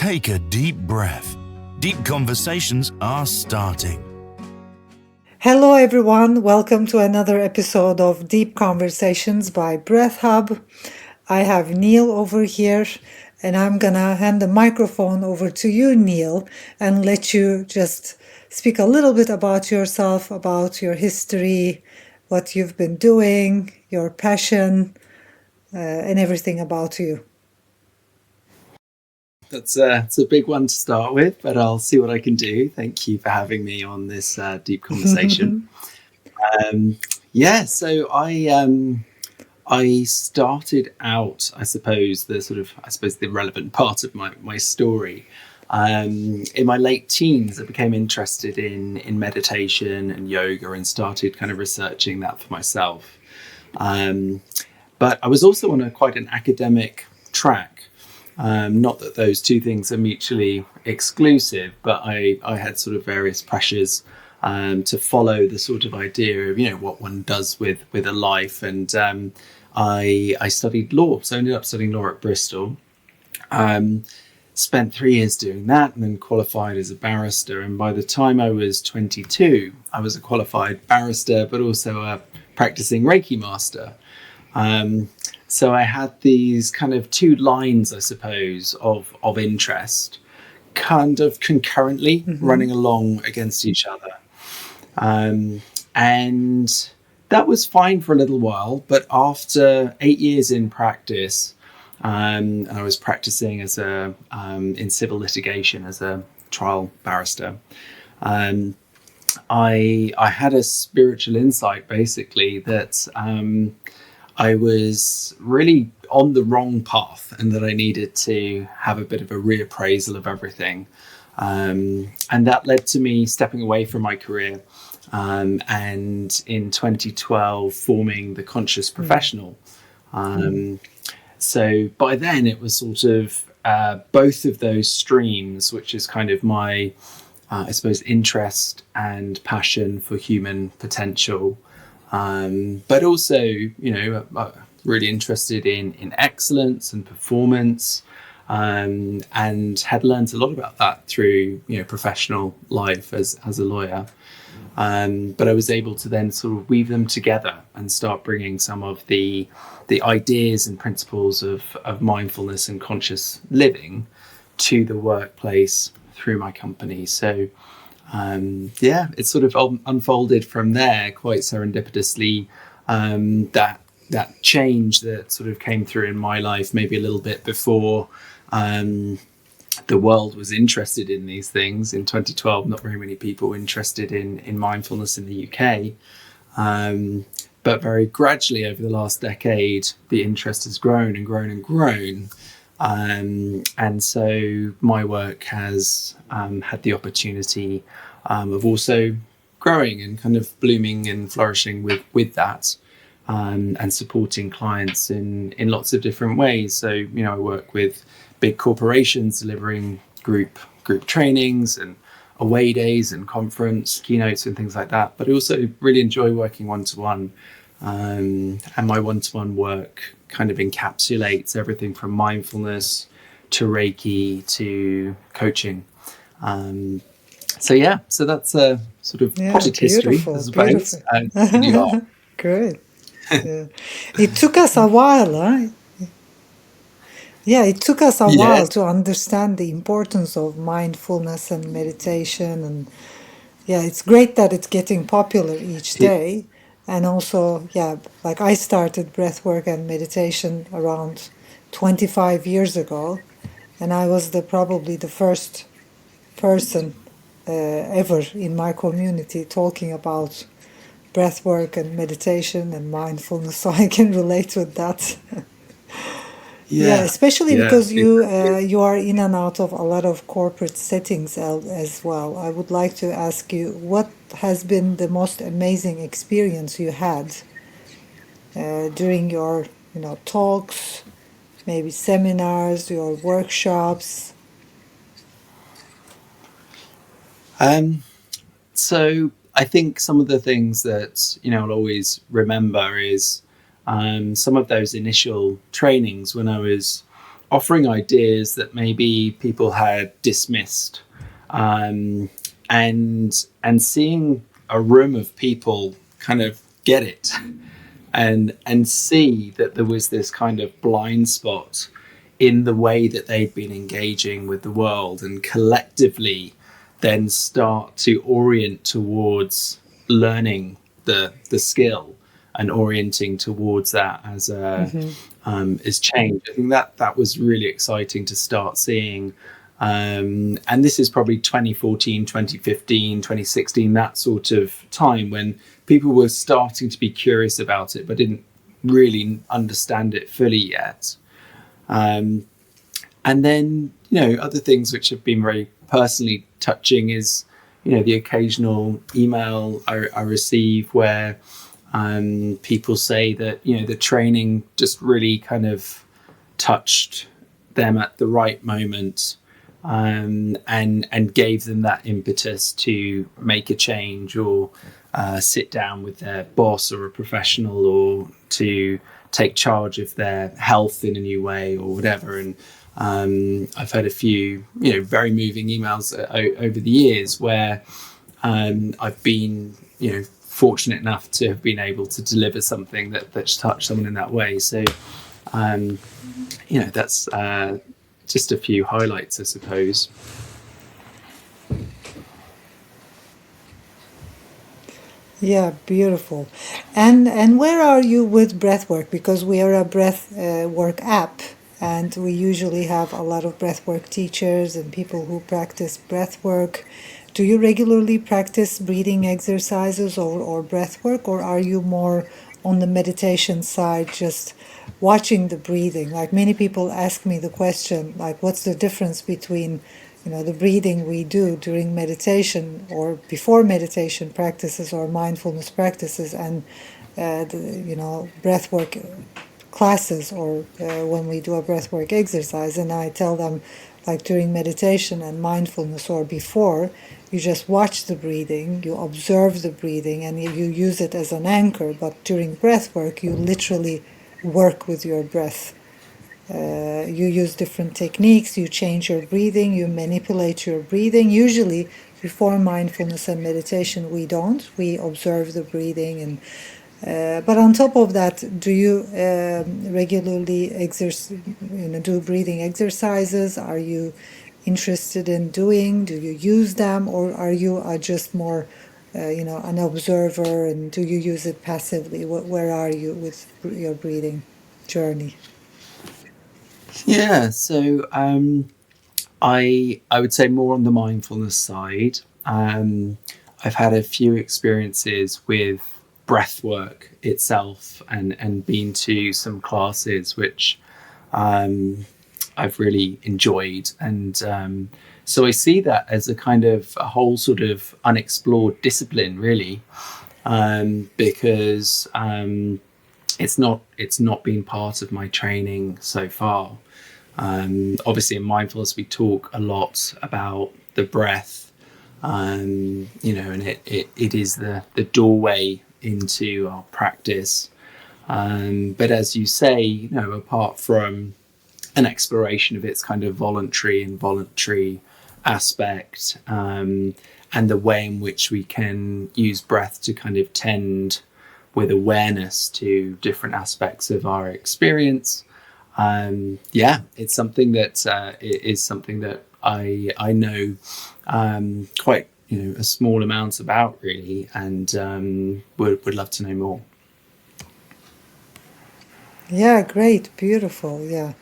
Take a deep breath. Deep conversations are starting. Hello everyone, welcome to another episode of Deep Conversations by Breath Hub. I have Neil over here and I'm gonna hand the microphone over to you, Neil, and let you just speak a little bit about yourself, about your history, what you've been doing, your passion, and everything about you. It's a big one to start with, but I'll see what I can do. Thank you for having me on this deep conversation. So I started out, I suppose, the relevant part of my story. In my late teens, I became interested in meditation and yoga and started kind of researching that for myself. But I was also on quite an academic track. Not that those two things are mutually exclusive, but I had sort of various pressures to follow the sort of idea of, what one does with a life. And I studied law. So I ended up studying law at Bristol. Spent 3 years doing that and then qualified as a barrister. And by the time I was 22, I was a qualified barrister, but also a practicing Reiki master. So I had these kind of two lines, I suppose, of interest kind of concurrently running along against each other. And that was fine for a little while. But after 8 years in practice, and I was practicing as in civil litigation as a trial barrister, I had a spiritual insight, basically, that I was really on the wrong path and that I needed to have a bit of a reappraisal of everything. And that led to me stepping away from my career and in 2012 forming the Conscious Professional. So by then it was sort of both of those streams, which is kind of my, I suppose, interest and passion for human potential. But also, really interested in excellence and performance, and had learned a lot about that through, professional life as a lawyer. But I was able to then sort of weave them together and start bringing some of the ideas and principles of mindfulness and conscious living to the workplace through my company. So it sort of unfolded from there quite serendipitously. That change that sort of came through in my life maybe a little bit before the world was interested in these things. In 2012, not very many people were interested in mindfulness in the UK. But very gradually over the last decade, the interest has grown and grown and grown. And so my work has had the opportunity of also growing and kind of blooming and flourishing with that, and supporting clients in lots of different ways. So, I work with big corporations delivering group trainings and away days and conference keynotes and things like that. But I also really enjoy working one-to-one. And my one-to-one work kind of encapsulates everything from mindfulness to Reiki to coaching. So that's a sort of potted history, I suppose. Great. Yeah. It took us a while, huh? Yeah, it took us a while to understand the importance of mindfulness and meditation. And it's great that it's getting popular each day. And also, like I started breathwork and meditation around 25 years ago. And I was probably the first person ever in my community talking about breathwork and meditation and mindfulness. So I can relate with that. Especially because you are in and out of a lot of corporate settings as well. I would like to ask you, what has been the most amazing experience you had during your, talks, maybe seminars, your workshops? So I think some of the things that, I'll always remember is some of those initial trainings when I was offering ideas that maybe people had dismissed, and seeing a room of people kind of get it and see that there was this kind of blind spot in the way that they'd been engaging with the world, and collectively then start to orient towards learning the skill and orienting towards that as as change. I think that was really exciting to start seeing. And this is probably 2014, 2015, 2016, that sort of time when people were starting to be curious about it, but didn't really understand it fully yet. And then, other things which have been very personally touching is, the occasional email I receive where people say that, the training just really kind of touched them at the right moment, and gave them that impetus to make a change, or sit down with their boss or a professional, or to take charge of their health in a new way, or whatever. And I've had a few, very moving emails over the years where I've been, fortunate enough to have been able to deliver something that's touched someone in that way. So, that's just a few highlights, I suppose. Yeah, beautiful. And where are you with breathwork? Because we are a breath work app, and we usually have a lot of breathwork teachers and people who practice breathwork. Do you regularly practice breathing exercises or breathwork, or are you more on the meditation side, just watching the breathing? Like, many people ask me the question, like, what's the difference between the breathing we do during meditation or before meditation practices or mindfulness practices, and breathwork classes, or when we do a breathwork exercise. And I tell them, like, during meditation and mindfulness or before, you just watch the breathing, you observe the breathing, and you use it as an anchor. But during breathwork, you literally work with your breath. You use different techniques, you change your breathing, you manipulate your breathing. Usually, before mindfulness and meditation, we don't. We observe the breathing. But on top of that, do you regularly do breathing exercises? Are you interested in doing? Do you use them, or are you just more, an observer? And do you use it passively? Where are you with your breathing journey? Yeah, so I would say more on the mindfulness side. I've had a few experiences with breath work itself, and been to some classes which I've really enjoyed. And so I see that as a kind of a whole sort of unexplored discipline, really, because it's not been part of my training so far. Obviously, in mindfulness, we talk a lot about the breath, and it is the doorway into our practice. But as you say, apart from an exploration of its kind of voluntary and involuntary aspect, and the way in which we can use breath to kind of tend with awareness to different aspects of our experience. It's something that I know quite a small amount about, really, and would love to know more. Yeah, great, beautiful. Yeah,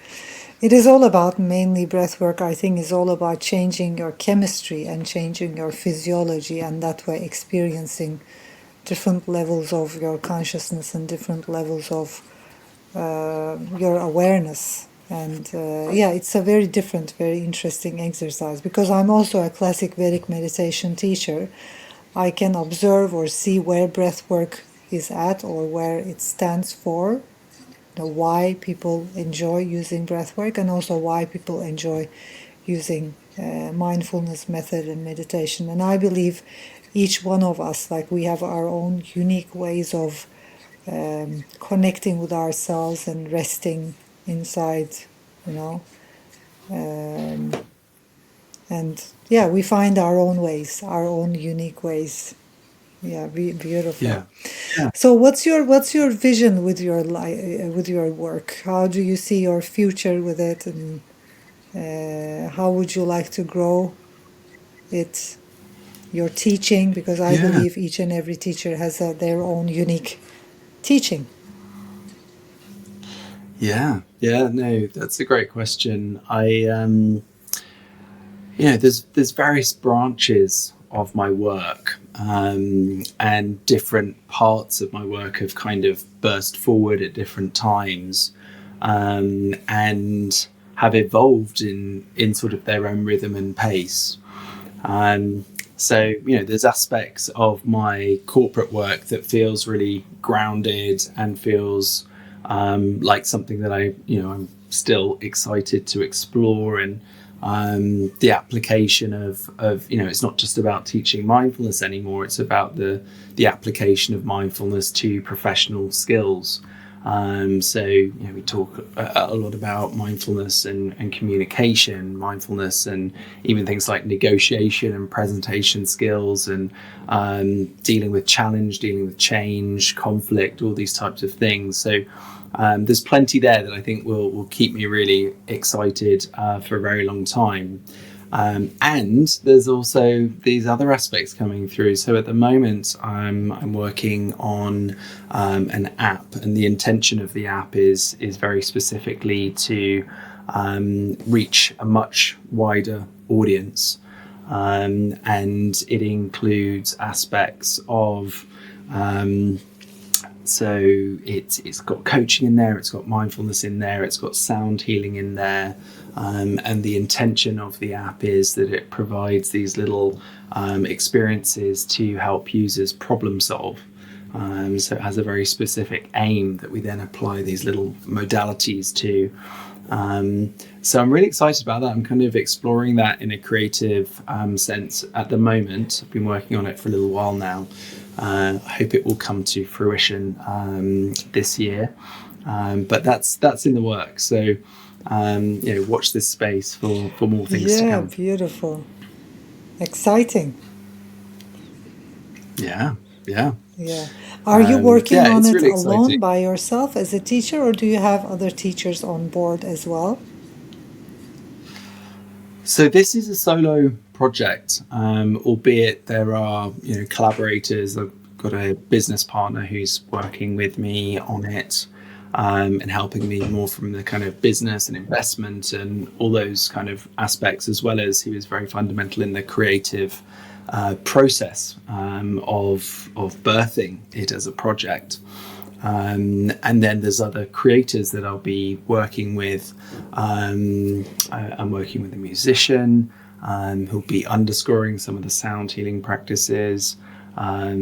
it is all about, mainly breathwork, I think, is all about changing your chemistry and changing your physiology, and that way experiencing different levels of your consciousness and different levels of your awareness. And it's a very different, very interesting exercise. Because I'm also a classic Vedic meditation teacher, I can observe or see where breathwork is at, or where it stands for, why people enjoy using breathwork, and also why people enjoy using mindfulness method and meditation. And I believe each one of us, like, we have our own unique ways of connecting with ourselves and resting inside, Um, and yeah, we find our own ways, our own unique ways. Yeah, beautiful. Yeah. Yeah. So what's your vision with your with your work? How do you see your future with it, and how would you like to grow it? Your teaching, because I Yeah. believe each and every teacher has their own unique teaching. Yeah. Yeah. No, that's a great question. There's various branches of my work, and different parts of my work have kind of burst forward at different times, and have evolved in sort of their own rhythm and pace. So, there's aspects of my corporate work that feels really grounded and feels like something that I'm still excited to explore. And the application of it's not just about teaching mindfulness anymore. It's about the application of mindfulness to professional skills. So we talk a lot about mindfulness and communication, mindfulness, and even things like negotiation and presentation skills, and dealing with challenge, dealing with change, conflict, all these types of things. So there's plenty there that I think will keep me really excited for a very long time. And there's also these other aspects coming through. So at the moment, I'm working on an app, and the intention of the app is very specifically to reach a much wider audience, and it includes aspects of so it's got coaching in there, it's got mindfulness in there, it's got sound healing in there, and the intention of the app is that it provides these little experiences to help users problem solve. So it has a very specific aim that we then apply these little modalities to. So I'm really excited about that. I'm kind of exploring that in a creative sense at the moment. I've been working on it for a little while now. I hope it will come to fruition this year, but that's in the works. So watch this space for more things to come. Yeah, beautiful, exciting. Yeah. Yeah. Are you working on it's it really alone exciting. by yourself as a teacher, or do you have other teachers on board as well? So this is a solo project, albeit there are collaborators. I've got a business partner who's working with me on it, and helping me more from the kind of business and investment and all those kind of aspects, as well as he was very fundamental in the creative process of birthing it as a project. And then there's other creators that I'll be working with. I'm working with a musician who'll be underscoring some of the sound healing practices. There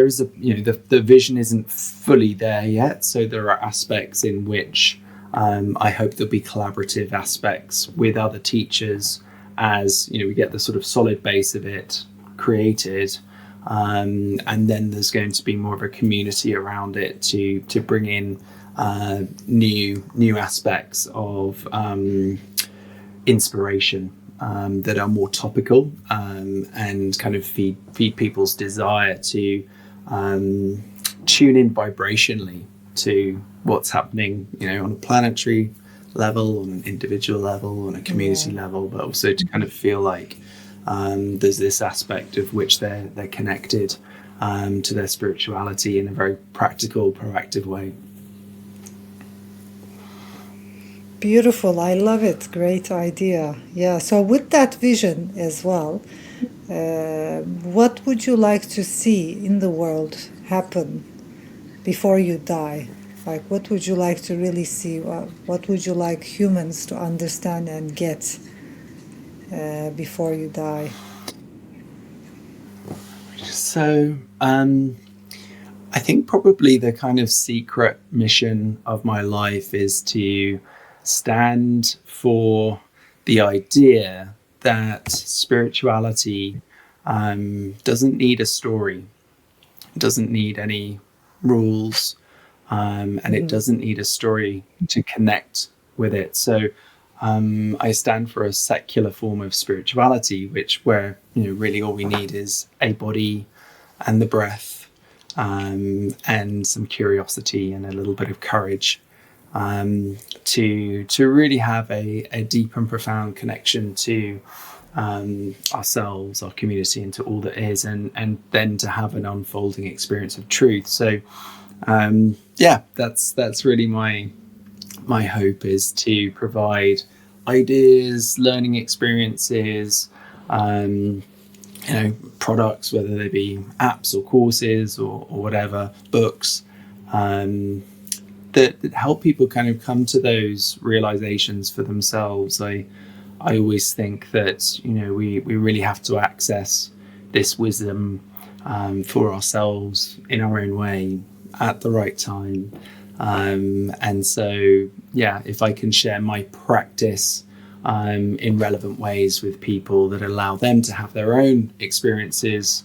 is the vision isn't fully there yet. So there are aspects in which I hope there'll be collaborative aspects with other teachers as we get the sort of solid base of it created. And then there's going to be more of a community around it to bring in new aspects of inspiration that are more topical, and kind of feed people's desire to tune in vibrationally to what's happening, on a planetary level, on an individual level, on a community level, but also to kind of feel like there's this aspect of which they're connected to their spirituality in a very practical, proactive way. Beautiful. I love it. Great idea. Yeah. So with that vision as well, what would you like to see in the world happen before you die? Like, what would you like to really see? What would you like humans to understand and get before you die? So I think probably the kind of secret mission of my life is to stand for the idea that spirituality doesn't need a story, doesn't need any rules, and it doesn't need a story to connect with it. So I stand for a secular form of spirituality, where really all we need is a body and the breath, and some curiosity and a little bit of courage, to really have a deep and profound connection to ourselves, our community, and to all that is, and then to have an unfolding experience of truth. So that's really my hope, is to provide ideas, learning experiences, products, whether they be apps or courses or whatever, books, that help people kind of come to those realizations for themselves. I always think that we really have to access this wisdom for ourselves in our own way at the right time. And so, if I can share my practice in relevant ways with people that allow them to have their own experiences,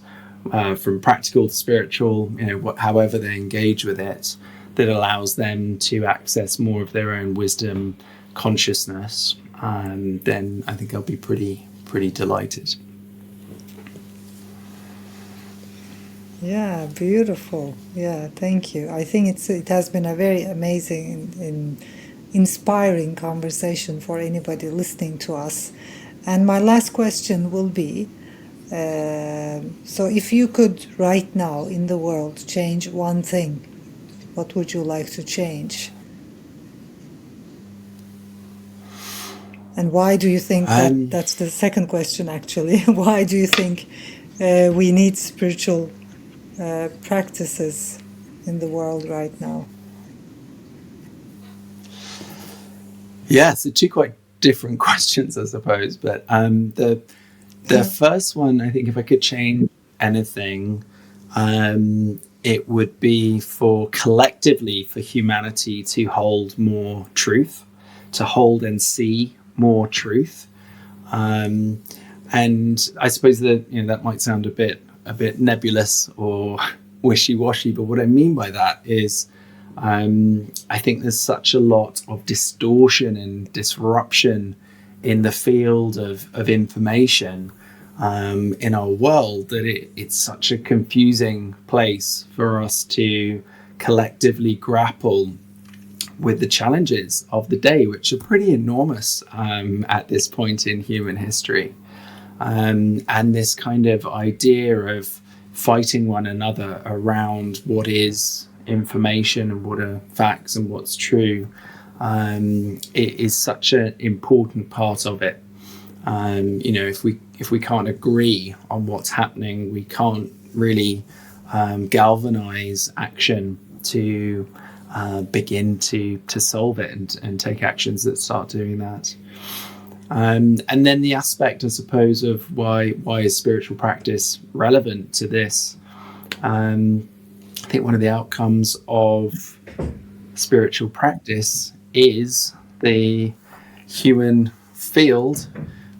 from practical to spiritual, however they engage with it, that allows them to access more of their own wisdom, consciousness, then I think I'll be pretty delighted. Yeah, beautiful. Yeah, thank you. I think it has been a very amazing and inspiring conversation for anybody listening to us. And my last question will be, so if you could right now in the world change one thing, what would you like to change? And why do you think that's the second question, actually? Why do you think we need spiritual practices in the world right now? Yeah, so two quite different questions, I suppose. But the first one, I think, if I could change anything, it would be for collectively for humanity to hold more truth, to hold and see more truth. And I suppose that that might sound a bit nebulous or wishy-washy, but what I mean by that is I think there's such a lot of distortion and disruption in the field of information in our world, that it's such a confusing place for us to collectively grapple with the challenges of the day, which are pretty enormous at this point in human history. And this kind of idea of fighting one another around what is information and what are facts and what's true, it is such an important part of it. If we can't agree on what's happening, we can't really galvanize action to begin to solve it and take actions that start doing that. And then the aspect, I suppose, of why is spiritual practice relevant to this? I think one of the outcomes of spiritual practice is the human field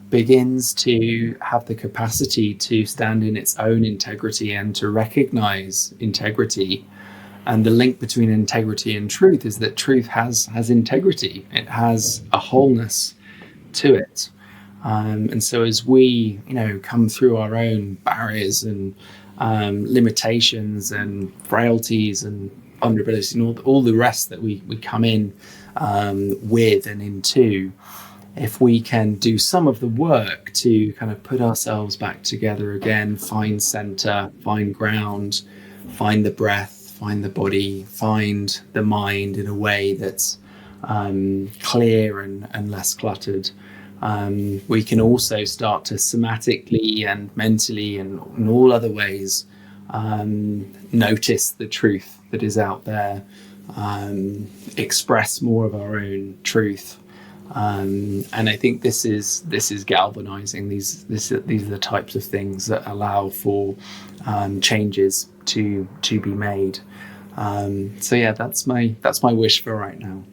begins to have the capacity to stand in its own integrity and to recognize integrity. And the link between integrity and truth is that truth has integrity. It has a wholeness to it. And so as we, come through our own barriers and limitations and frailties and vulnerabilities and all the rest that we come in with and into, if we can do some of the work to kind of put ourselves back together again, find center, find ground, find the breath, find the body, find the mind in a way that's clear and less cluttered, we can also start to somatically and mentally and in all other ways notice the truth that is out there, express more of our own truth. And I think this is galvanizing. These are the types of things that allow for changes to be made. So yeah, that's my wish for right now.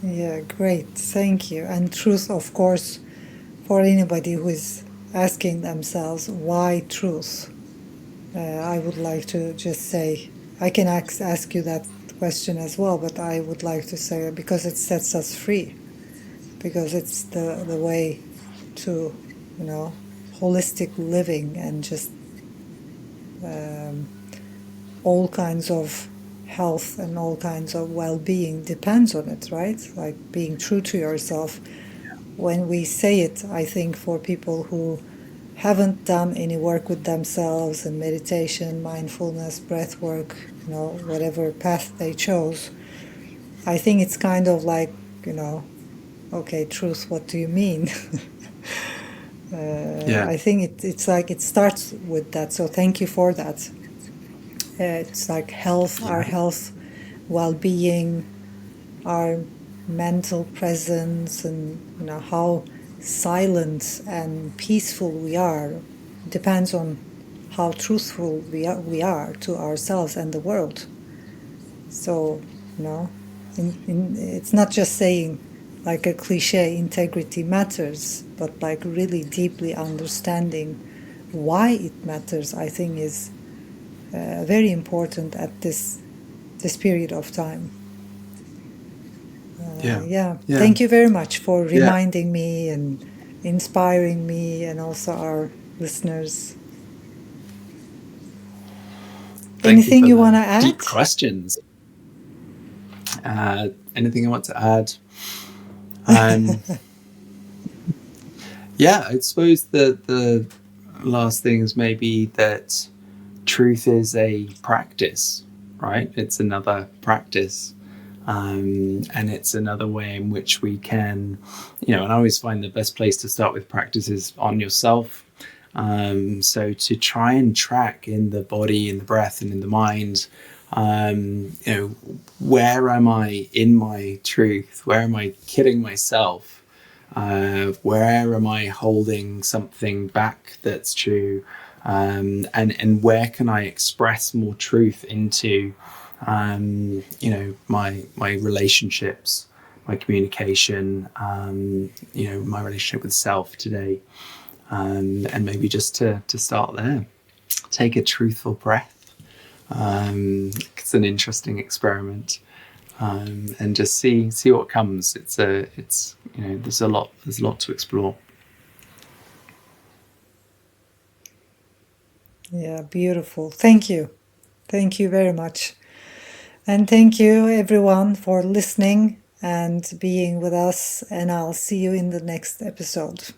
Yeah, great. Thank you. And truth, of course, for anybody who is asking themselves why truth, I would like to just say, I can ask you that question as well, but I would like to say because it sets us free, because it's the way to, holistic living, and just all kinds of health and all kinds of well-being depends on it, right? Like being true to yourself. When we say it, I think for people who haven't done any work with themselves and meditation, mindfulness, breath work, whatever path they chose, I think it's kind of like, okay, truth, what do you mean? I think it's like it starts with that. So thank you for that. It's like health, our health, well-being, our mental presence, and how silent and peaceful we are depends on how truthful we are to ourselves and the world. So, it's not just saying like a cliche, integrity matters, but like really deeply understanding why it matters, I think is very important at this period of time. Thank you very much for reminding me and inspiring me, and also our listeners. Anything you want to add? Deep questions. Anything I want to add? I suppose the last thing is maybe that truth is a practice, right? It's another practice. And it's another way in which we can, and I always find the best place to start with practice is on yourself. So to try and track in the body, in the breath, and in the mind, where am I in my truth? Where am I kidding myself? Where am I holding something back that's true? And where can I express more truth into my relationships, my communication, my relationship with self today, and maybe just to start there, take a truthful breath. It's an interesting experiment, and just see what comes. There's a lot to explore. Yeah, beautiful. Thank you very much. And thank you everyone for listening and being with us, and I'll see you in the next episode.